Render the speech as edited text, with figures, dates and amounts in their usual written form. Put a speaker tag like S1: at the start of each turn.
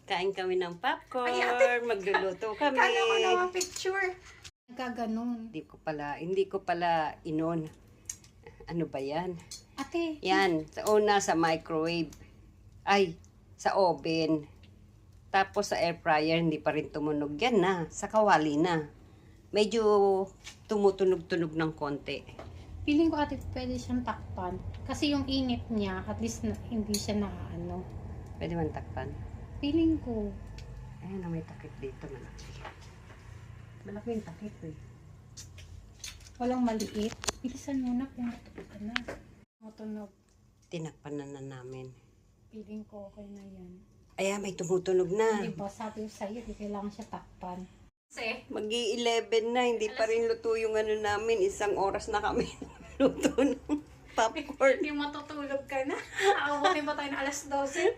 S1: Kain kami ng popcorn.
S2: Ay, ate.
S1: Magluluto kami.
S2: Kala ko naman picture. Nagkaganon.
S1: Hindi ko pala inon. Ano ba yan?
S2: Ate.
S1: Yan, sa una sa microwave. Ay, sa oven. Tapos sa air fryer, hindi pa rin tumunog. Yan na, sa kawali na. Medyo tumutunog-tunog ng konti.
S2: Feeling ko ate pwede siyang takpan. Kasi yung init niya, at least hindi siya na ano.
S1: Pwede man takpan.
S2: Feeling ko.
S1: Ayun na, may takip dito. Malaki. Malaki yung takip eh.
S2: Walang maliit. Bilisan mo na kung matunog ka na. Matunog.
S1: Tinakpan na namin.
S2: Feeling ko okay na yan.
S1: Ayan, may tumutunog na.
S2: Diba sabi ko sa'yo, di kailangan siya takpan. Kasi,
S1: Mag-i-11 na, hindi pa rin luto yung ano namin. 1 oras na kami luto ng popcorn.
S2: yung matutulog ka na. Aabutin ba tayo na alas 12?